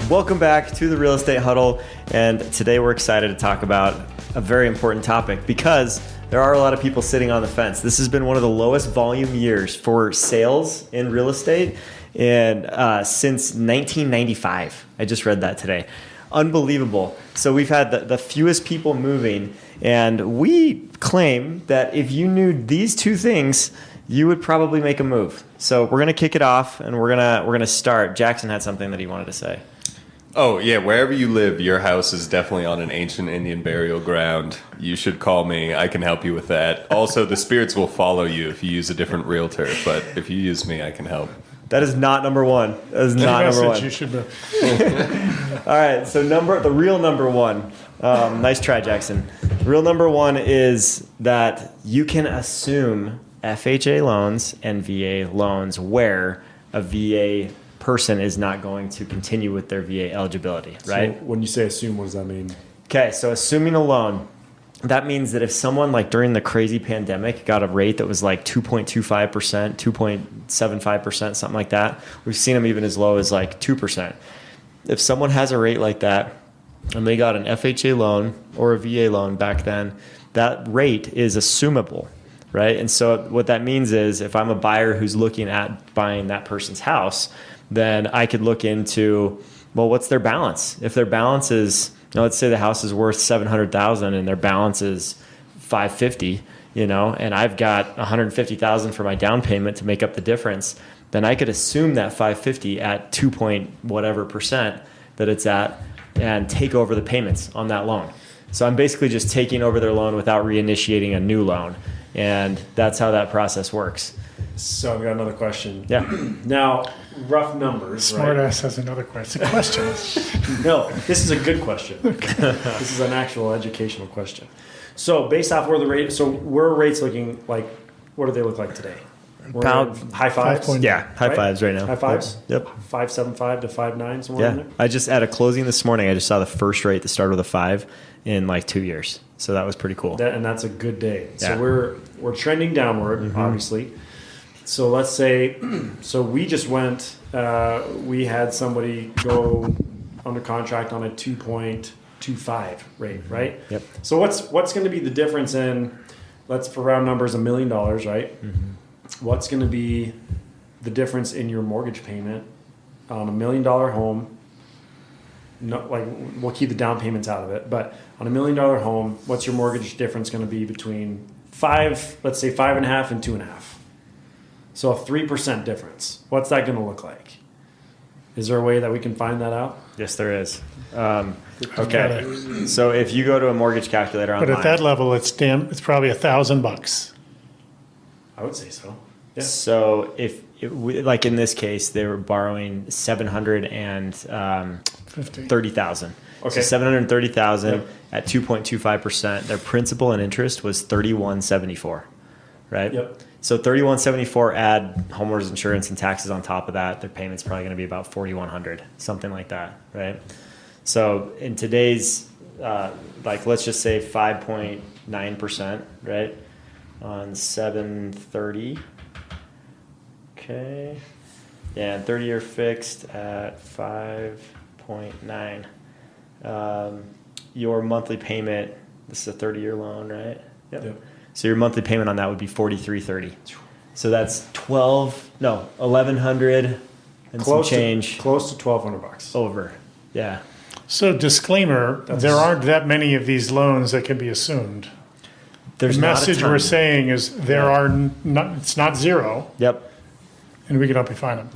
Welcome back to the Real Estate Huddle, and today we're excited to talk about a very important topic because there are a lot of people sitting on the fence. This has been one of the lowest volume years for sales in real estate and since 1995. I just read that today. Unbelievable. So we've had the fewest people moving, and we claim that if you knew these two things, you would probably make a move. So we're gonna kick it off, and we're gonna start. Jackson had something that he wanted to say. Oh, yeah. Wherever you live, your house is definitely on an ancient Indian burial ground. You should call me. I can help you with that. Also, the spirits will follow you if you use a different realtor. But if you use me, I can help. That is not number one. That is not number one. You should know. All right. So the real number one. Nice try, Jackson. The real number one is that you can assume FHA loans and VA loans where a VA person is not going to continue with their VA eligibility, right? So when you say assume, what does that mean? Okay, so assuming a loan, that means that if someone like during the crazy pandemic got a rate that was like 2.25%, 2.75%, something like that, we've seen them even as low as like 2%. If someone has a rate like that and they got an FHA loan or a VA loan back then, that rate is assumable, right? And so what that means is if I'm a buyer who's looking at buying that person's house, then I could look into, well, what's their balance? If their balance is, let's say the house is worth $700,000 and their balance is $550, and I've got $150,000 for my down payment to make up the difference, then I could assume that $550 at 2 point whatever percent that it's at and take over the payments on that loan. So I'm basically just taking over their loan without reinitiating a new loan. And that's how that process works. So I've got another question. Yeah. Now, rough numbers, right? Smartass has another question. No, this is a good question. This is an actual educational question. So based off where where are rates looking like? What do they look like today? About high fives. 5.9. Yeah, high fives right now. High fives. Yep. 5.75 to 5.9, somewhere in Yeah. there. I just at a closing this morning, I just saw the first rate that started with a 5 in like 2 years. So that was pretty cool. And that's a good day. Yeah. So we're trending downward, obviously. So let's say, we just went. We had somebody go under contract on a 2.25 rate, right? Yep. So what's going to be the difference in, let's for round numbers, $1 million, right? Mm-hmm. What's going to be the difference in your mortgage payment on $1 million home? No, like we'll keep the down payments out of it, but on $1 million home, what's your mortgage difference going to be between let's say 5.5 and 2.5? So a 3% difference. What's that going to look like? Is there a way that we can find that out? Yes, there is. Okay. So if you go to a mortgage calculator online. But at that level, it's probably $1,000. I would say so. Yeah. So like in this case, they were borrowing $730,000. Okay. So $730,000 Yep. at 2.25%. Their principal and interest was $3,174, right? Yep. So $3,174, add homeowners insurance and taxes on top of that. Their payment's probably going to be about $4,100, something like that, right? So in today's, let's just say 5.9%, right? On 730. Okay. Yeah, 30-year fixed at 5.9. Your monthly payment, this is a 30-year loan, right? Yep. So your monthly payment on that would be $4,330. So that's $1,100 and Close some change close to $1,200. over. Yeah. So disclaimer, there aren't that many of these loans that can be assumed. There's The not a message ton. we're saying is it's not zero, Yep. and we can help you find them.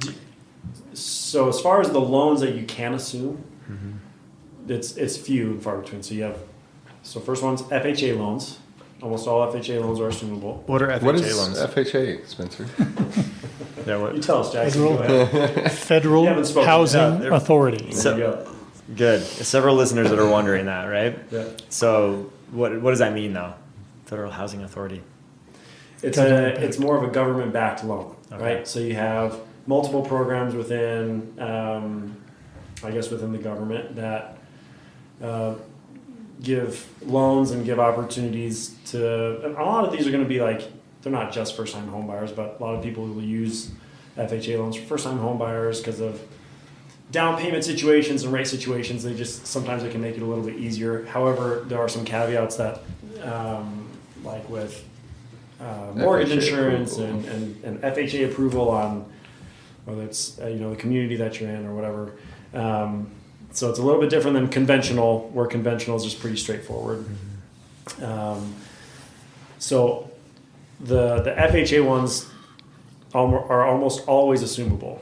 So as far as the loans that you can assume, it's few and far between. So first one's FHA loans. Almost all FHA loans are assumable. What are FHA What is loans? FHA, Spencer? Yeah, what? You tell us, Jackson. Go ahead. Federal You haven't spoken. Housing Yeah, they're- Authority. So- There you go. Good. Several listeners that are wondering that, right? Yeah. So what does that mean, though? Federal Housing Authority. It's more of a government-backed loan, Okay. right? So you have multiple programs within the government that give loans and give opportunities to. And a lot of these are going to be they're not just first-time home buyers, but a lot of people will use FHA loans for first-time home buyers because of down payment situations and rate situations, sometimes they can make it a little bit easier. However, there are some caveats that, like with mortgage FHA insurance approval. and FHA approval on whether it's the community that you're in or whatever. So it's a little bit different than conventional, where conventional is just pretty straightforward. So the FHA ones are almost always assumable,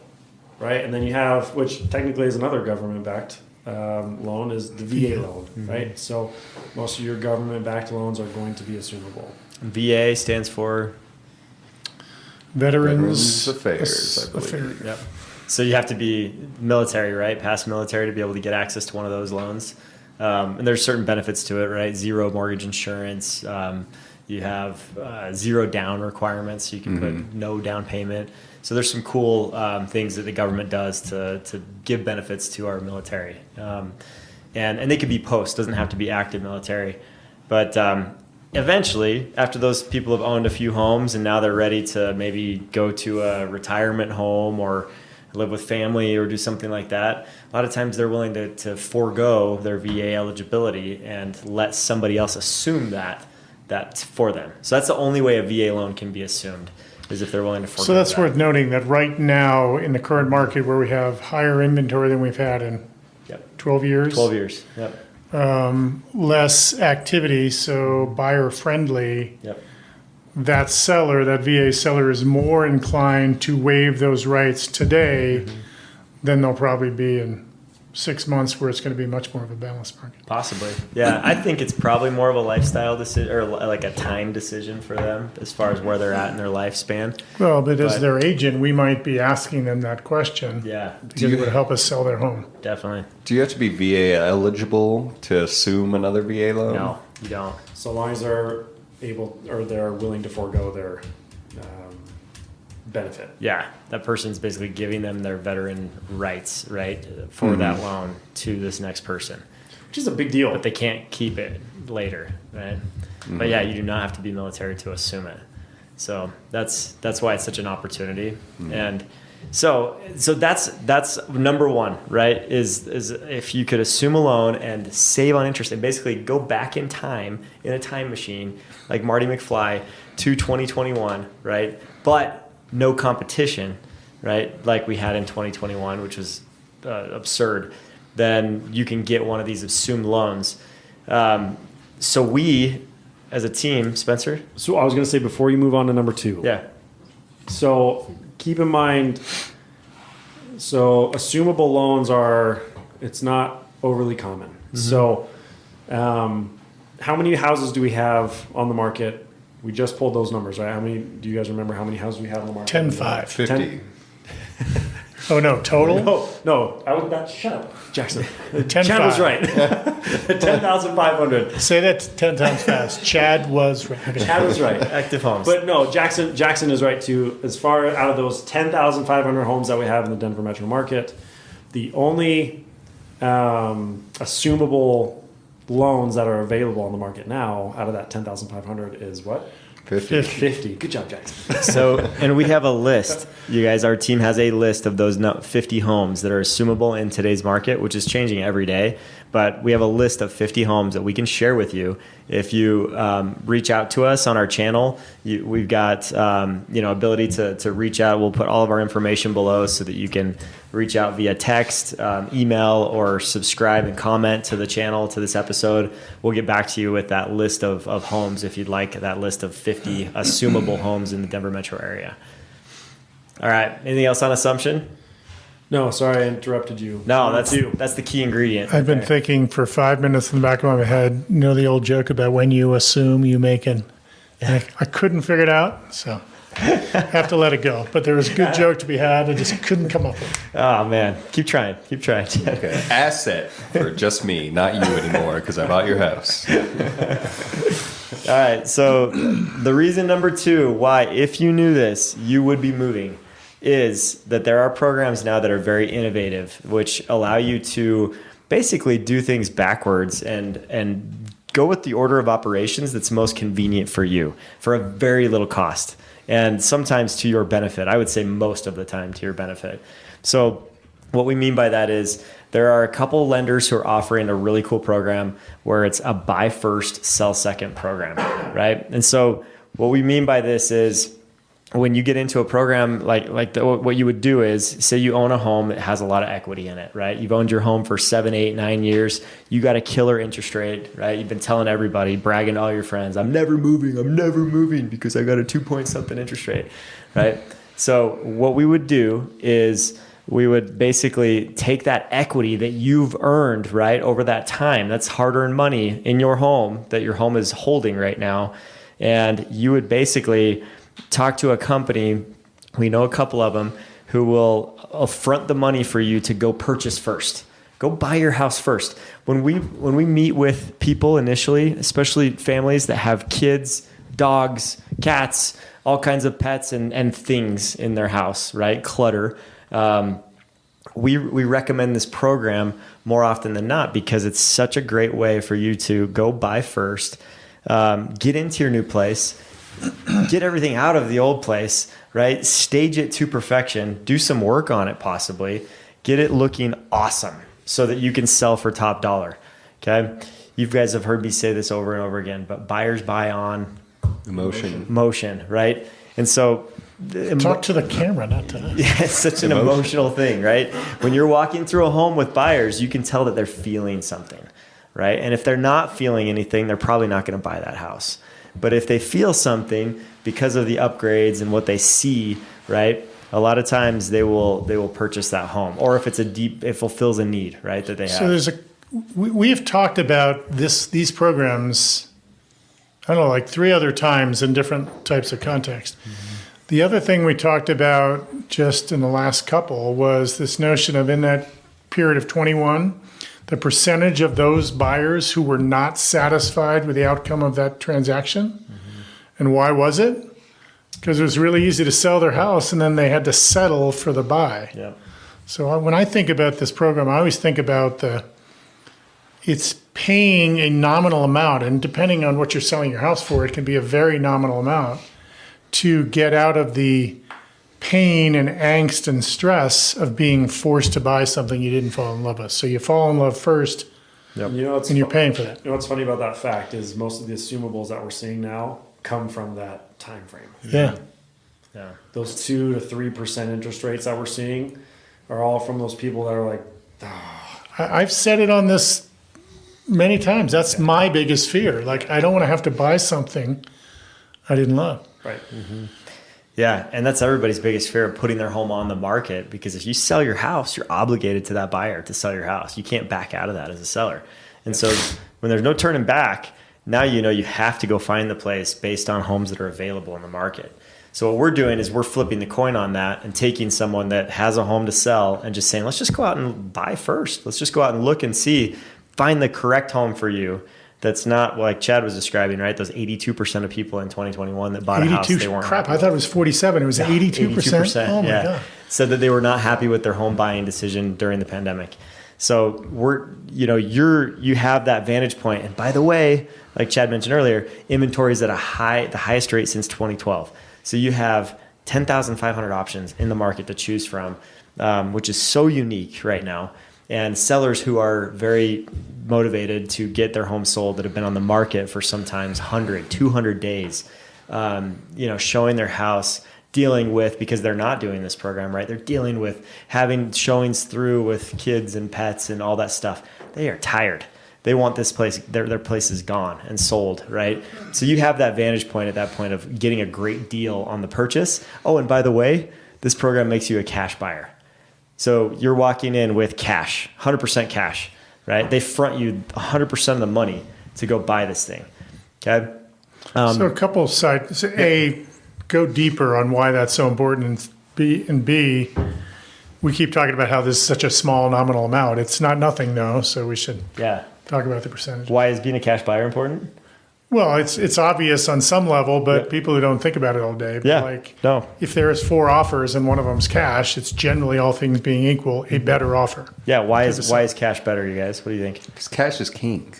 right? And then you have, which technically is another government-backed loan, is the VA loan, right? So most of your government-backed loans are going to be assumable. VA stands for. Veterans Affairs, I believe. Affairs. Yep. So you have to be military, right? Past military to be able to get access to one of those loans. And there's certain benefits to it, right? Zero mortgage insurance. You have zero down requirements. So you can put no down payment. So there's some cool things that the government does to give benefits to our military. And they could be post, doesn't have to be active military. But eventually, after those people have owned a few homes and now they're ready to maybe go to a retirement home or live with family or do something like that, a lot of times they're willing to forego their VA eligibility and let somebody else assume that for them. So that's the only way a VA loan can be assumed, is if they're willing to forego So that's that. worth noting that right now in the current market where we have higher inventory than we've had in Yep. 12 years. 12 years. Yep. Less activity, so buyer friendly. Yep. That seller, that VA seller, is more inclined to waive those rights today than they'll probably be in 6 months, where it's going to be much more of a balanced market. Possibly. Yeah, I think it's probably more of a lifestyle decision or like a time decision for them as far as where they're at in their lifespan. Well, but as But- their agent, we might be asking them that question Yeah, because it would help us sell their home. definitely. Do you have to be VA eligible to assume another VA loan? No, you don't. So long as they're able or they're willing to forego their benefit. Yeah, that person's basically giving them their veteran rights, right, for that loan to this next person. Which is a big deal. But they can't keep it later, right? But yeah, you do not have to be military to assume it. So that's why it's such an opportunity. And so that's number one, right? Is if you could assume a loan and save on interest and basically go back in time in a time machine like Marty McFly to 2021, right? But no competition, right? Like we had in 2021, which was absurd. Then you can get one of these assumed loans. So we, as a team, Spencer. So I was going to say, before you move on to number 2. Yeah. So keep in mind, so assumable loans it's not overly common. So how many houses do we have on the market? We just pulled those numbers, right? Do you guys remember how many houses we have on the market? 10.5. 50. Oh, no, total? No, I was not. Shut up, Jackson. 10.5. Chad was right. 10,500. Say that 10 times fast. Chad was right. Okay. Chad was right. Active homes. But no, Jackson is right too. As far out of those 10,500 homes that we have in the Denver metro market, the only assumable loans that are available on the market now out of that 10,500 is what? 50. 50. Good job, Jackson. So, and we have a list. You guys, our team has a list of those 50 homes that are assumable in today's market, which is changing every day. But we have a list of 50 homes that we can share with you. If you reach out to us on our channel, we've got ability to reach out. We'll put all of our information below so that you can reach out via text, email, or subscribe and comment to the channel, to this episode. We'll get back to you with that list of homes if you'd like that list of 50 assumable homes in the Denver metro area. All right. Anything else on assumption? No, sorry, I interrupted you. No, Number that's the key ingredient. I've been Okay. thinking for 5 minutes in the back of my head, the old joke about when you assume you make it. I couldn't figure it out, so I have to let it go. But there was a good joke to be had. I just couldn't come up with it. Oh man, keep trying. Okay. Asset for just me, not you anymore, because I bought your house. All right. So the reason number 2 why, if you knew this, you would be moving, is that there are programs now that are very innovative, which allow you to basically do things backwards and go with the order of operations that's most convenient for you for a very little cost, and sometimes to your benefit. I would say most of the time to your benefit. So What we mean by that is there are a couple lenders who are offering a really cool program where it's a buy first, sell second program, right? And so what we mean by this is when you get into a program what you would do is, say you own a home that has a lot of equity in it, right? You've owned your home for 7, 8, 9 years. You got a killer interest rate, right? You've been telling everybody, bragging to all your friends, I'm never moving because I got a 2 something interest rate, right? So what we would do is we would basically take that equity that you've earned, right, over that time. That's hard-earned money in your home that your home is holding right now. And you would basically talk to a company, we know a couple of them, who will front the money for you to go purchase first. Go buy your house first. When we meet with people initially, especially families that have kids, dogs, cats, all kinds of pets and things in their house, right? Clutter. We recommend this program more often than not because it's such a great way for you to go buy first, get into your new place, get everything out of the old place, right? Stage it to perfection, do some work on it possibly, get it looking awesome so that you can sell for top dollar, okay? You guys have heard me say this over and over again, but buyers buy on emotion, right? And so Talk to the camera, not to us. yeah, it's such an emotional thing, right? When you're walking through a home with buyers, you can tell that they're feeling something, right? And if they're not feeling anything, they're probably not going to buy that house. But if they feel something because of the upgrades and what they see, right? A lot of times they will purchase that home, or if it fulfills a need, right, that they have. So we have talked about these programs, I don't know, like 3 other times in different types of context. Mm-hmm. The other thing we talked about just in the last couple was this notion of, in that period of 21, the percentage of those buyers who were not satisfied with the outcome of that transaction. Mm-hmm. And why was it? Because it was really easy to sell their house and then they had to settle for the buy. Yeah. So when I think about this program, I always think about it's paying a nominal amount, and depending on what you're selling your house for, it can be a very nominal amount to get out of the pain and angst and stress of being forced to buy something you didn't fall in love with. So you fall in love first, Yep. and you're paying for that. You know what's funny about that fact is most of the assumables that we're seeing now come from that time frame. Yeah. Yeah. Those 2 to 3% interest rates that we're seeing are all from those people that are like, I've said it on this many times. That's my biggest fear. Like, I don't want to have to buy something I didn't love. right. Mm-hmm. Yeah, and that's everybody's biggest fear of putting their home on the market, because if you sell your house, you're obligated to that buyer to sell your house. You can't back out of that as a seller. And so when there's no turning back, now you know you have to go find the place based on homes that are available in the market. So what we're doing is we're flipping the coin on that and taking someone that has a home to sell and just saying, let's just go out and buy first. Let's just go out and look and see, find the correct home for you. That's not like Chad was describing, right? Those 82% of people in 2021 that bought a house, they weren't crap, happy. I thought it was 47. It was 82%. 82%. Oh my God. Said that they were not happy with their home buying decision during the pandemic. So you have that vantage point. And by the way, like Chad mentioned earlier, inventory is at the highest rate since 2012. So you have 10,500 options in the market to choose from, which is so unique right now. And sellers who are very motivated to get their home sold that have been on the market for sometimes 100, 200 days, showing their house, dealing with, because they're not doing this program, right? They're dealing with having showings through with kids and pets and all that stuff. They are tired. They want this place, their place is gone and sold, right? So you have that vantage point at that point of getting a great deal on the purchase. Oh, and by the way, this program makes you a cash buyer. So you're walking in with cash, 100% cash, right? They front you 100% of the money to go buy this thing, okay? So a couple of sides. A, go deeper on why that's so important, and B, we keep talking about how this is such a small nominal amount. It's not nothing, though, so we should talk about the percentage. Why is being a cash buyer important? Well, it's obvious on some level, but people who don't think about it all day. But if there's 4 offers and one of them's cash, it's generally, all things being equal, a better offer. Yeah, why is cash better, you guys? What do you think? Because cash is king.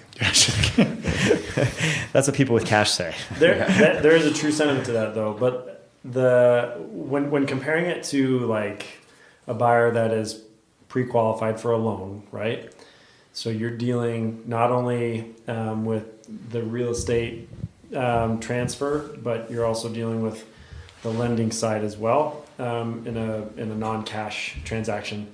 That's what people with cash say. There is a true sentiment to that, though. But when comparing it to like a buyer that is pre-qualified for a loan, right? So you're dealing not only with the real estate transfer, but you're also dealing with the lending side as well in a non-cash transaction.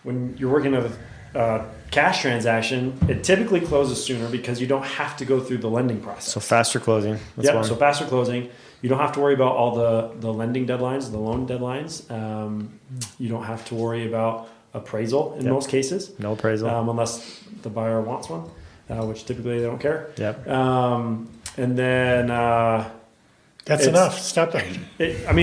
When you're working with a cash transaction, it typically closes sooner because you don't have to go through the lending process. So faster closing. Yep. So faster closing. You don't have to worry about all the lending deadlines, the loan deadlines. You don't have to worry about appraisal in most cases. No appraisal. Unless the buyer wants one, which typically they don't care. Yep. And then That's enough. Stop there.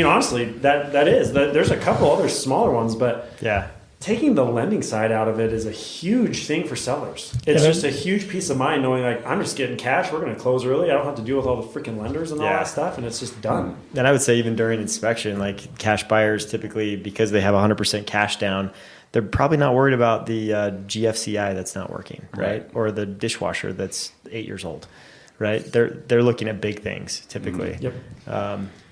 Honestly, that is. There's a couple other smaller ones, but Yeah. taking the lending side out of it is a huge thing for sellers. It's just a huge peace of mind knowing like I'm just getting cash. We're going to close early. I don't have to deal with all the freaking lenders and all that stuff, and it's just done. And I would say even during inspection, like cash buyers typically, because they have 100% cash down, they're probably not worried about the GFCI that's not working, right? Or the dishwasher that's 8 years old, right? They're looking at big things typically. Yep.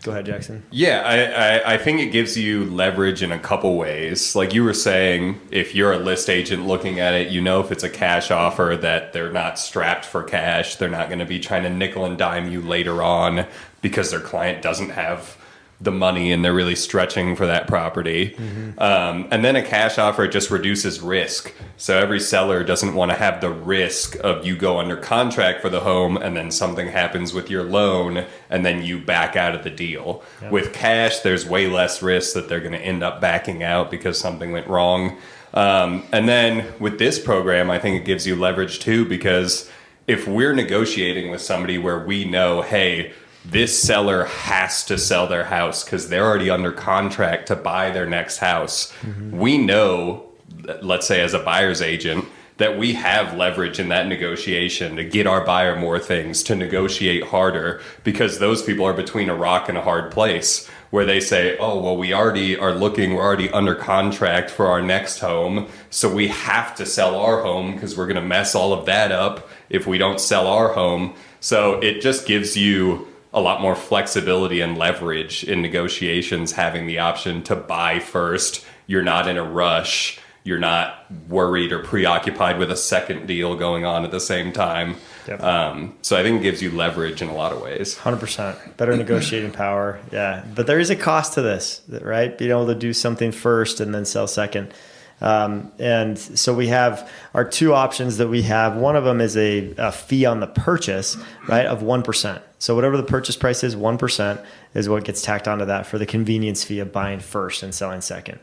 Go ahead, Jackson. Yeah, I think it gives you leverage in a couple ways. Like you were saying, if you're a list agent looking at it, you know if it's a cash offer that they're not strapped for cash. They're not going to be trying to nickel and dime you later on because their client doesn't have the money and they're really stretching for that property. And then a cash offer just reduces risk. So every seller doesn't want to have the risk of you go under contract for the home and then something happens with your loan and then you back out of the deal. Yep. With cash, there's way less risk that they're going to end up backing out because something went wrong. And then with this program, I think it gives you leverage too, because if we're negotiating with somebody where we know, hey, this seller has to sell their house because they're already under contract to buy their next house. We know, let's say as a buyer's agent, that we have leverage in that negotiation to get our buyer more things, to negotiate harder, because those people are between a rock and a hard place where they say, oh, well, we already are looking, we're already under contract for our next home, so we have to sell our home because we're going to mess all of that up if we don't sell our home. So it just gives you a lot more flexibility and leverage in negotiations, having the option to buy first. You're not in a rush. You're not worried or preoccupied with a second deal going on at the same time. Yep. So I think it gives you leverage in a lot of ways. 100%. Better negotiating power. Yeah. But there is a cost to this, right? Being able to do something first and then sell second. And so we have our two options that we have. One of them is a fee on the purchase, right, of 1%. So whatever the purchase price is, 1% is what gets tacked onto that for the convenience fee of buying first and selling second.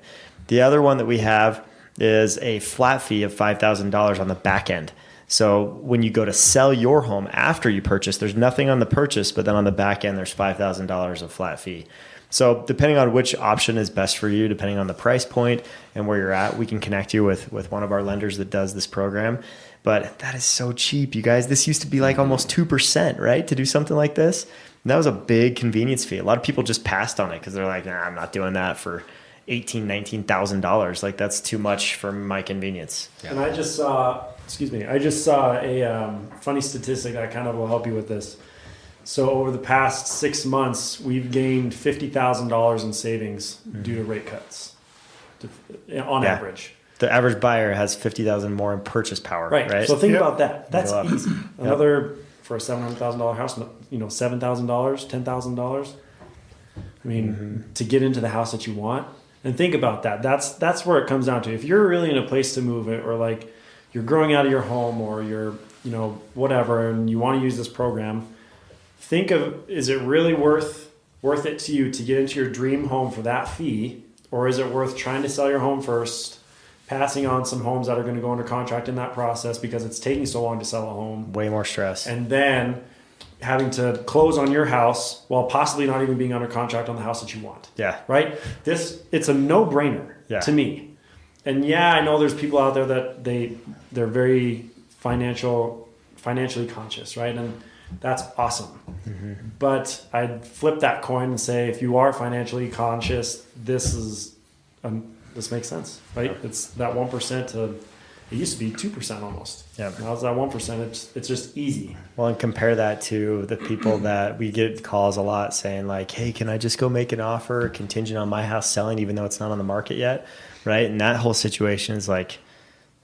The other one that we have is a flat fee of $5,000 on the back end. So when you go to sell your home after you purchase, there's nothing on the purchase, but then on the back end, there's $5,000 of flat fee. So depending on which option is best for you, depending on the price point and where you're at, we can connect you with one of our lenders that does this program. But that is so cheap, you guys. This used to be like almost 2%, right? To do something like this. And that was a big convenience fee. A lot of people just passed on it because they're like, nah, I'm not doing that for $18,000, $19,000. Like that's too much for my convenience. Yeah. And I just saw a funny statistic that kind of will help you with this. So over the past 6 months, we've gained $50,000 in savings due to rate cuts, on average. The average buyer has $50,000 more in purchase power, right? So think about that. That's easy. Another for a $700,000 house, $7,000, $10,000. I mean, to get into the house that you want, and think about that. That's where it comes down to. If you're really in a place to move it, or like you're growing out of your home, or you're whatever, and you want to use this program. Think of, is it really worth it to you to get into your dream home for that fee? Or is it worth trying to sell your home first, passing on some homes that are going to go under contract in that process because it's taking so long to sell a home? Way more stress. And then having to close on your house while possibly not even being under contract on the house that you want. Yeah. Right? It's a no-brainer to me. And yeah, I know there's people out there that they're very financially conscious, right? And that's awesome. Mm-hmm. But I'd flip that coin and say, if you are financially conscious, this makes sense, right? It's that 1% to It used to be 2% almost. Yeah. Now it's at 1%. It's just easy. Well, and compare that to the people that we get calls a lot saying like, hey, can I just go make an offer contingent on my house selling even though it's not on the market yet? Right. And that whole situation is like,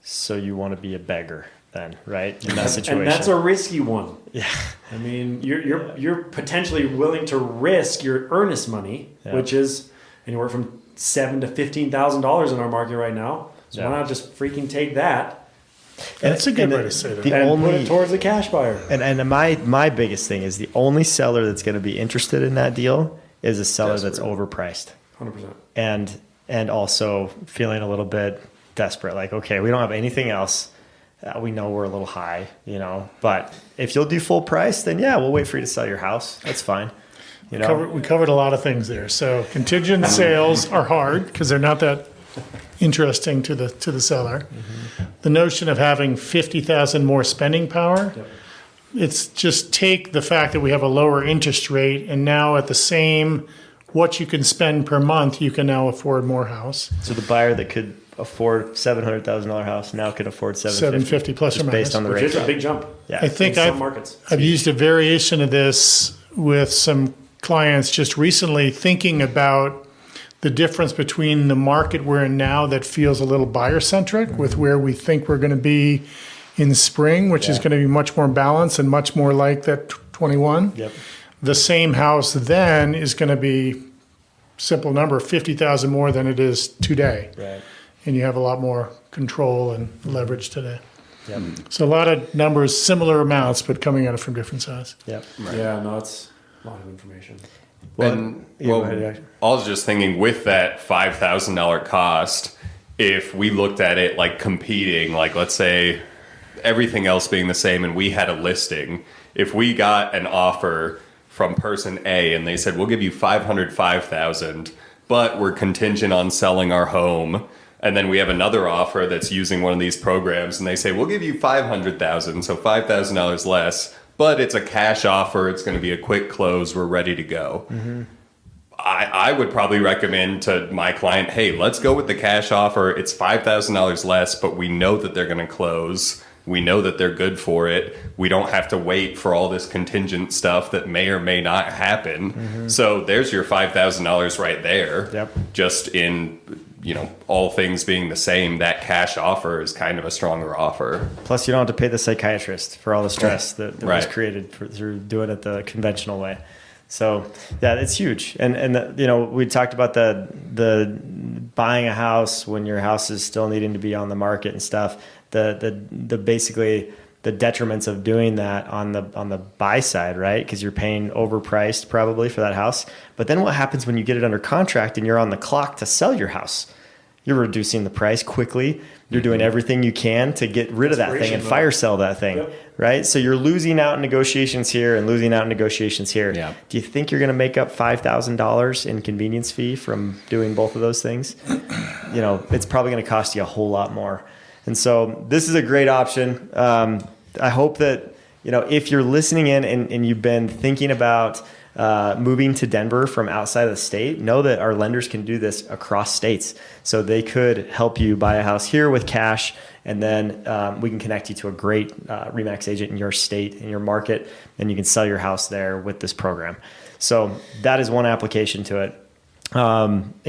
so you want to be a beggar then, right? In that situation. And that's a risky one. Yeah. I mean, you're potentially willing to risk your earnest money, which is anywhere from $7,000 to $15,000 in our market right now. So why not just freaking take that? And that's a good way to say that. And put it towards the cash buyer. And my biggest thing is the only seller that's going to be interested in that deal is a seller that's overpriced. 100%. And also feeling a little bit desperate. Like, okay, we don't have anything else. We know we're a little high, but if you'll do full price, then we'll wait for you to sell your house. That's fine. We covered a lot of things there. So contingent sales are hard because they're not that interesting to the seller. Mm-hmm. The notion of having 50,000 more spending power, it's just take the fact that we have a lower interest rate and now at the same what you can spend per month, you can now afford more house. So the buyer that could afford $700,000 house now could afford $750 plus or minus, based on the rate. Which is a big jump. Yeah. I think I've used a variation of this with some clients just recently, thinking about the difference between the market we're in now that feels a little buyer-centric with where we think we're going to be in spring, which is going to be much more balanced and much more like that 21. Yep. The same house then is going to be, simple number, 50,000 more than it is today. Right. And you have a lot more control and leverage today. Yep. So a lot of numbers, similar amounts, but coming at it from different sides. Yep. Right. Yeah, no, it's a lot of information. I was just thinking with that $5,000 cost, if we looked at it like competing, like let's say everything else being the same and we had a listing, if we got an offer from person A and they said, we'll give you $505,000, but we're contingent on selling our home. And then we have another offer that's using one of these programs and they say, we'll give you $500,000, so $5,000 less. But it's a cash offer. It's going to be a quick close. We're ready to go. Mm-hmm. I would probably recommend to my client, hey, let's go with the cash offer. It's $5,000 less, but we know that they're going to close. We know that they're good for it. We don't have to wait for all this contingent stuff that may or may not happen. Mm-hmm. So there's your $5,000 right there. Yep. Just in, all things being the same, that cash offer is kind of a stronger offer. Plus, you don't have to pay the psychiatrist for all the stress that was created through doing it the conventional way. So, it's huge. And we talked about the buying a house when your house is still needing to be on the market and stuff. The basically the detriments of doing that on the buy side, right? Because you're paying overpriced probably for that house. But then what happens when you get it under contract and you're on the clock to sell your house? You're reducing the price quickly. You're doing everything you can to get rid of that thing and fire sell that thing, right? So you're losing out in negotiations here and losing out in negotiations here. Yeah. Do you think you're going to make up $5,000 in convenience fee from doing both of those things? It's probably going to cost you a whole lot more. And so this is a great option. I hope that, if you're listening in and you've been thinking about moving to Denver from outside of the state, know that our lenders can do this across states. So they could help you buy a house here with cash, and then we can connect you to a great RE/MAX agent in your state, in your market, and you can sell your house there with this program. So that is one application to it. Do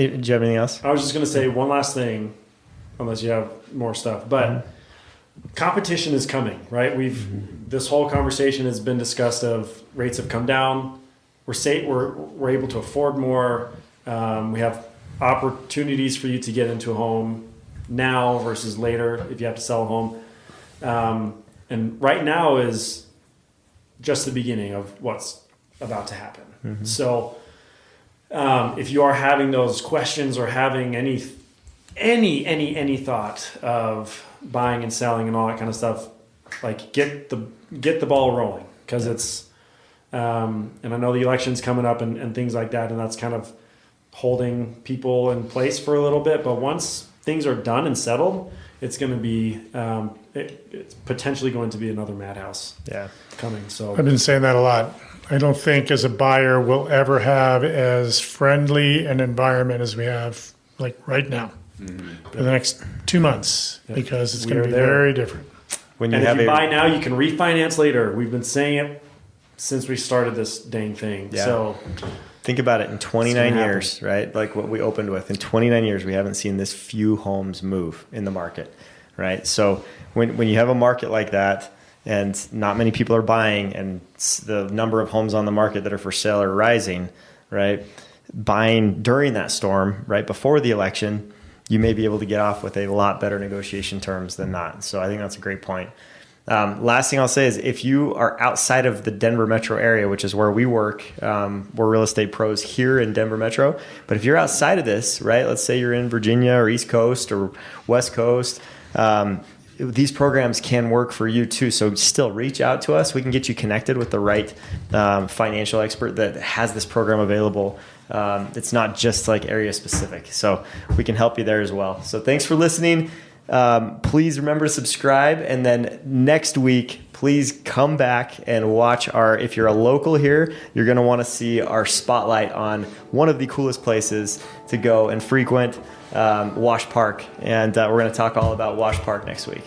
you have anything else? I was just going to say one last thing, unless you have more stuff, but competition is coming, right? This whole conversation has been discussed of rates have come down. We're able to afford more. We have opportunities for you to get into a home now versus later if you have to sell a home. And right now is just the beginning of what's about to happen. Mm-hmm. So if you are having those questions or having any thought of buying and selling and all that kind of stuff, like get the ball rolling, because it's and I know the election's coming up and things like that, and that's kind of holding people in place for a little bit. But once things are done and settled, it's going to be it's potentially going to be another madhouse coming. So I've been saying that a lot. I don't think as a buyer we'll ever have as friendly an environment as we have like right now. for the next 2 months because it's We going are to be there. very different. When you And if have you a buy now, you can refinance later. We've been saying it since we started this dang thing. Yeah. So think about it, in 29 It's gonna years, right? Like what we opened with, in 29 years, we haven't seen this few homes move in the market, right? So when you have a market like that and not many people are buying and the number of homes on the market that are for sale are rising, right? Buying during that storm, right before the election, you may be able to get off with a lot better negotiation terms than not. So I think that's a great point. Last thing I'll say is if you are outside of the Denver metro area, which is where we work, we're real estate pros here in Denver metro. But if you're outside of this, right, let's say you're in Virginia or East Coast or West Coast, these programs can work for you too. So still reach out to us. We can get you connected with the right financial expert that has this program available. It's not just like area specific. So we can help you there as well. So thanks for listening. Please remember to subscribe. And then next week, please come back and watch if you're a local here, you're going to want to see our spotlight on one of the coolest places to go and frequent, Wash Park. And we're going to talk all about Wash Park next week.